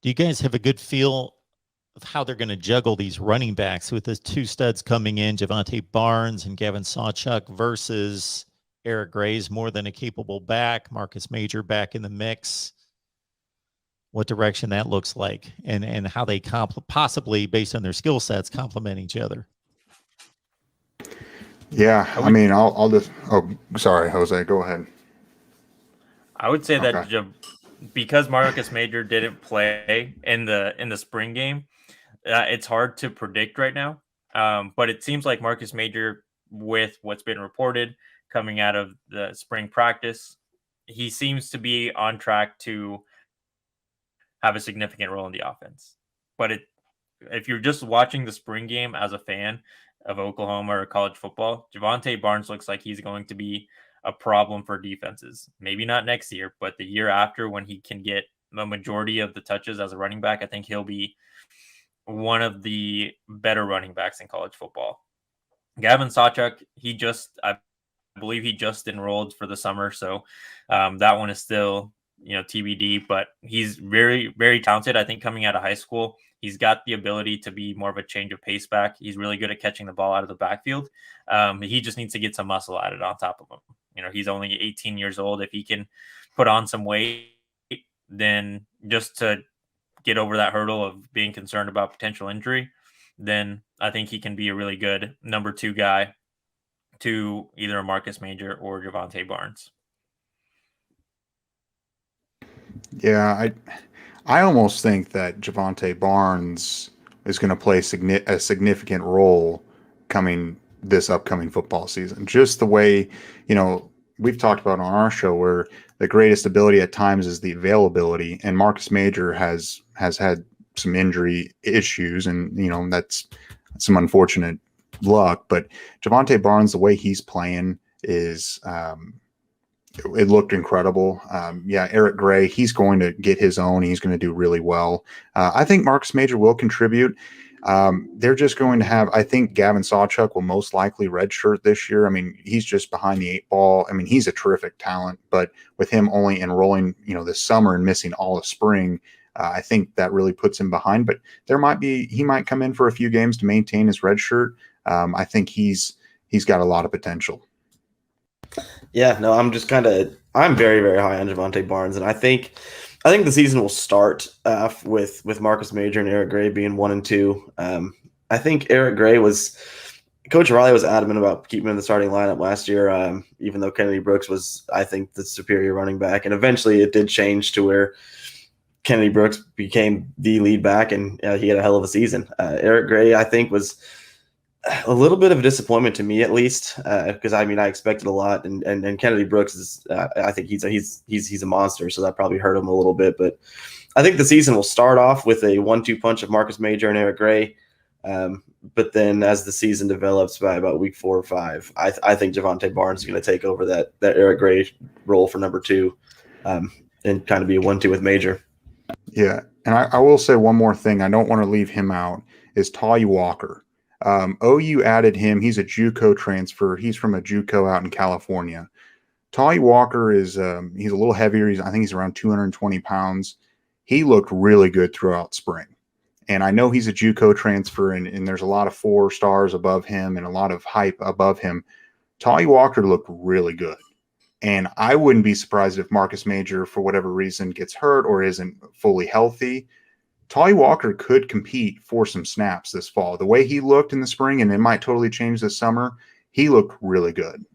Do you guys have a good feel of how they're going to juggle these running backs with the two studs coming in, Javontae Barnes and Gavin Sawchuk, versus Eric Gray's more than a capable back, Marcus Major back in the mix? What direction that looks like, and how they possibly, based on their skill sets, complement each other. Yeah, I mean, I'll just. Oh, sorry, Jose. Go ahead. I would say that because Marcus Major didn't play in the spring game, it's hard to predict right now. But it seems like Marcus Major, with what's been reported coming out of the spring practice, he seems to be on track to have a significant role in the offense. But if you're just watching the spring game as a fan of Oklahoma or college football, Javontae Barnes looks like he's going to be a problem for defenses. Maybe not next year, but the year after, when he can get the majority of the touches as a running back, I think he'll be one of the better running backs in college football. Gavin Sawchuk, I believe he just enrolled for the summer, so that one is still TBD, but he's very, very talented. I think coming out of high school, he's got the ability to be more of a change of pace back. He's really good at catching the ball out of the backfield. He just needs to get some muscle added on top of him. He's only 18 years old. If he can put on some weight, then just to get over that hurdle of being concerned about potential injury, then I think he can be a really good number 2 guy to either a Marcus Major or Javontae Barnes. Yeah, I almost think that Javontae Barnes is going to play a significant role this upcoming football season. Just the way, we've talked about on our show, where the greatest ability at times is the availability, and Marcus Major has had some injury issues, and that's some unfortunate luck. But Javontae Barnes, the way he's playing is it looked incredible. Eric Gray, he's going to get his own. He's going to do really well. I think Marcus Major will contribute. They're just going to have, I think Gavin Sawchuk will most likely redshirt this year. I mean, he's just behind the 8 ball. I mean, he's a terrific talent, but with him only enrolling, this summer and missing all of spring, I think that really puts him behind. But he might come in for a few games to maintain his redshirt. I think he's got a lot of potential. Yeah, no, I'm very, very high on Javontae Barnes, and I think the season will start with Marcus Major and Eric Gray being 1 and 2. I think Eric Gray Coach Riley was adamant about keeping him in the starting lineup last year, even though Kennedy Brooks was, I think, the superior running back, and eventually it did change to where Kennedy Brooks became the lead back, and he had a hell of a season. Eric Gray, I think, was a little bit of a disappointment to me, at least, because I expected a lot, and Kennedy Brooks is, I think he's a monster, so that probably hurt him a little bit. But I think the season will start off with a 1-2 punch of Marcus Major and Eric Gray, but then as the season develops by about week 4 or 5, I think Javontae Barnes is going to take over that Eric Gray role for number 2, and kind of be a 1-2 with Major. Yeah, and I will say one more thing. I don't want to leave him out. Is Tawny Walker. OU added him. He's a JUCO transfer. He's from a JUCO out in California. Tawny Walker is he's a little heavier. I think he's around 220 pounds. He looked really good throughout spring. And I know he's a JUCO transfer, and there's a lot of 4 stars above him and a lot of hype above him. Tawny Walker looked really good. And I wouldn't be surprised if Marcus Major, for whatever reason, gets hurt or isn't fully healthy. Tawny Walker could compete for some snaps this fall. The way he looked in the spring, and it might totally change this summer, he looked really good.